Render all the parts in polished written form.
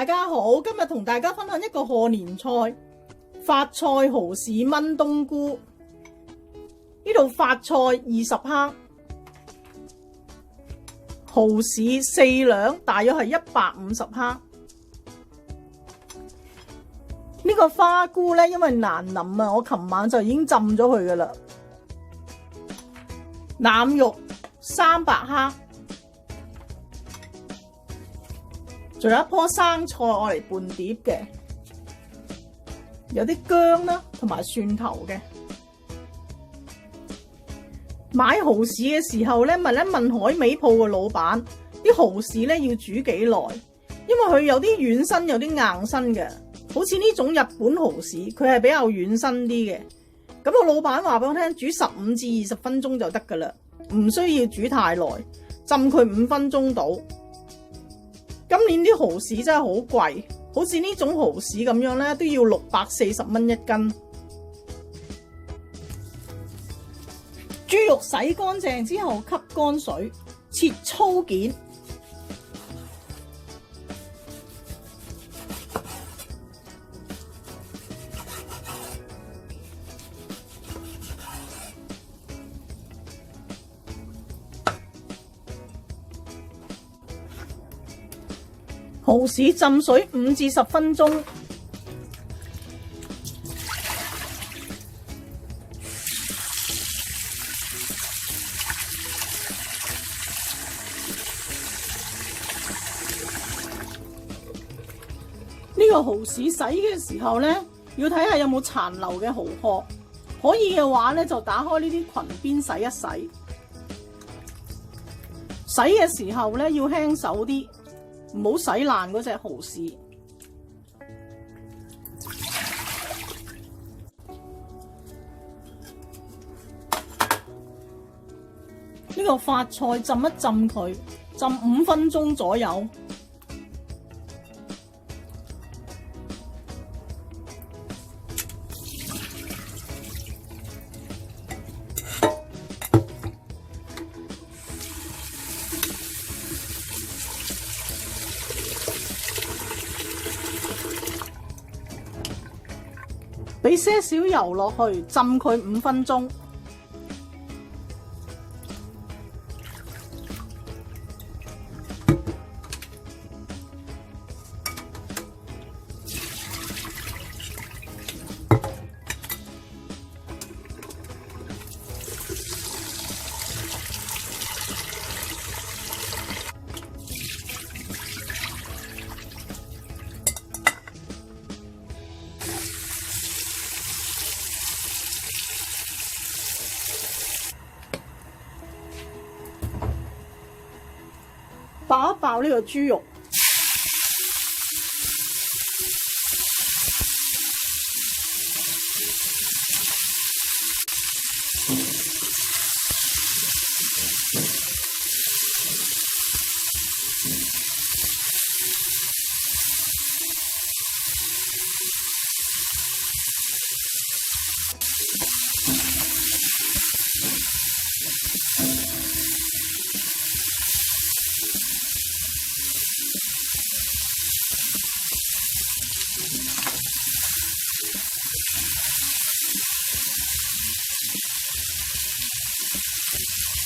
大家好，今日同大家分享一個賀年菜——發菜蠔豉炆冬菇。呢度發菜20克，蠔豉4兩，大約係150克。呢個花菇呢，因為難淋啊，我琴晚就已經浸咗佢噶啦。腩肉300克。仲有一棵生菜我嚟拌碟嘅，有啲薑啦，同埋蒜頭嘅。買蠔豉嘅時候咧，問一問海味鋪嘅老闆，啲蠔豉咧要煮幾耐？因為佢有啲軟身，有啲硬身嘅。好似呢種日本蠔豉，佢係比較軟身啲嘅。咁個老闆話俾我聽，煮15至20分鐘就得噶啦，唔需要煮太耐，浸佢5分鐘到。今年啲蠔豉真係好貴，好似呢種蠔豉咁樣咧，都要640蚊一斤。豬肉洗乾淨之後吸乾水，切粗件。蠔豉浸水5至10分鐘，呢個蠔豉洗嘅時候呢，要睇下有冇殘留嘅蠔殼，可以嘅話呢，就打開呢啲裙邊洗一洗。洗嘅時候呢，要輕手啲。唔好洗爛嗰隻蠔豉。呢個發菜浸一浸佢，浸5分鐘左右。俾些少油落去，浸佢5分鐘。爆一爆呢個豬肉，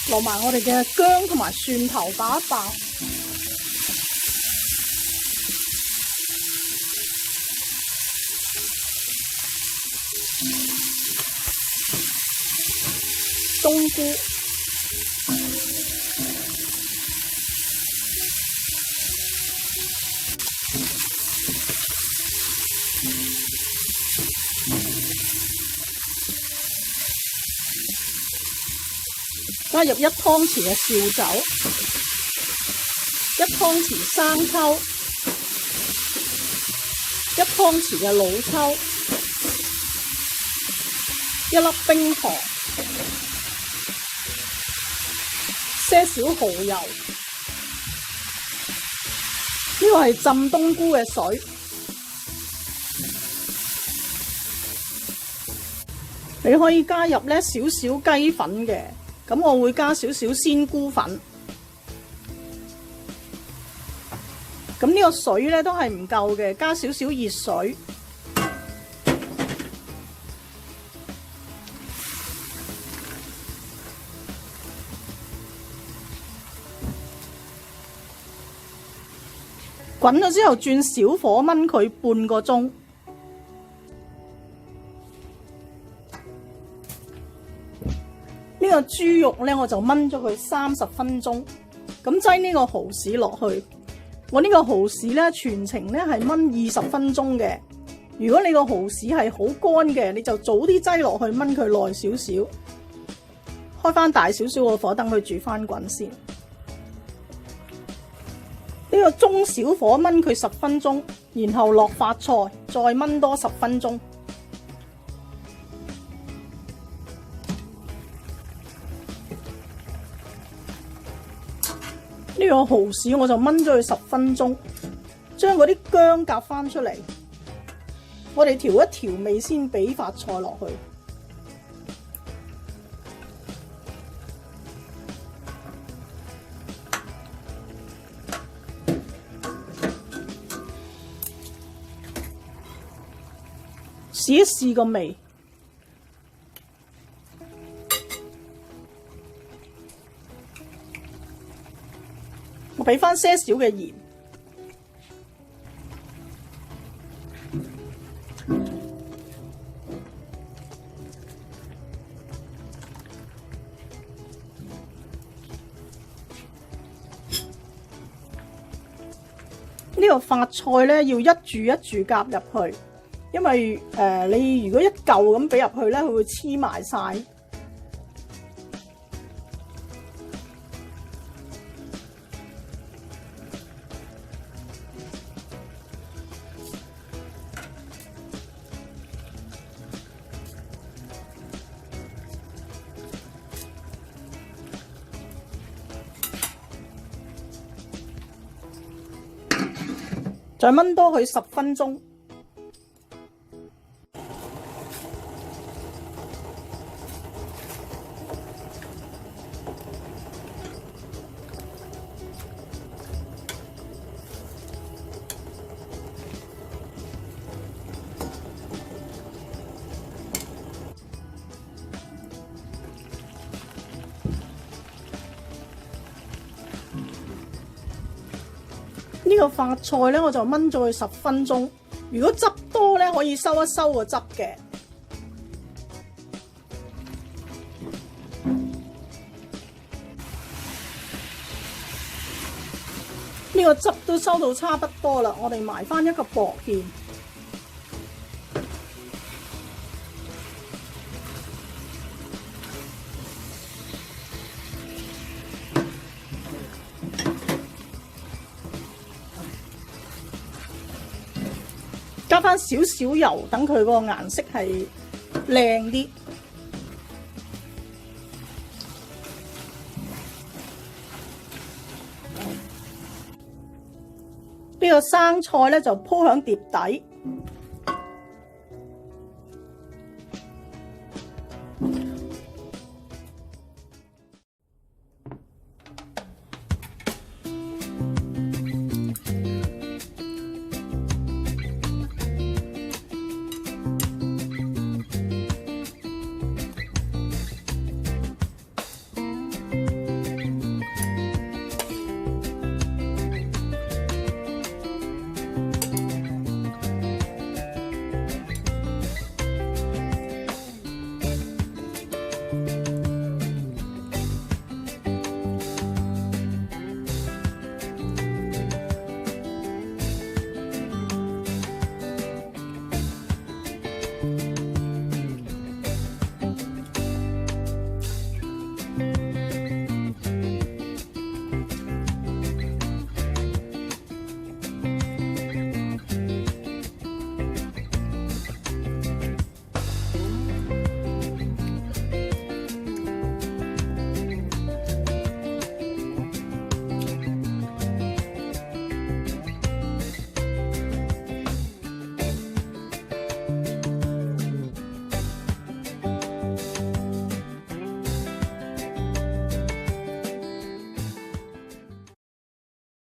落埋我哋嘅薑同埋蒜頭爆一爆，冬菇，加入1湯匙嘅紹酒，1湯匙生抽，1湯匙嘅老抽，1粒冰糖，些少蠔油。呢個係浸冬菇嘅水。你可以加入呢少少雞粉嘅。咁我會加少少鮮菇粉，咁咁呢個水咧都係唔夠嘅，加少少熱水。滾咗之後轉小火燜佢半個鐘。呢個豬肉咧我就燜咗佢30分鐘。咁擠呢個蠔豉落去，我呢個蠔豉咧全程咧係燜20分鐘嘅。如果你個蠔豉係好乾嘅，你就早啲擠落去燜佢耐少少。開翻大少少個火，等佢煮翻滾先。呢個中小火燜佢10分鐘，然後落發菜，再燜多10分鐘。呢個蠔豉我就燜咗佢10分鐘，將嗰啲薑夾翻出嚟，我哋調一調味先俾發菜落去。試一試個味，我俾翻些少嘅鹽，呢個發菜咧要一柱一柱夾入去。因為你如果一嚿咁俾入去咧，佢會黐埋晒。再燜多佢10分鐘。呢個發菜咧，我就燜咗佢10分鐘。如果汁多咧，可以收一收個汁嘅。呢個汁都收到差不多啦，我哋埋翻一個薄芡。加翻少少油，等佢個顏色係靚啲。呢個生菜咧就鋪響碟底。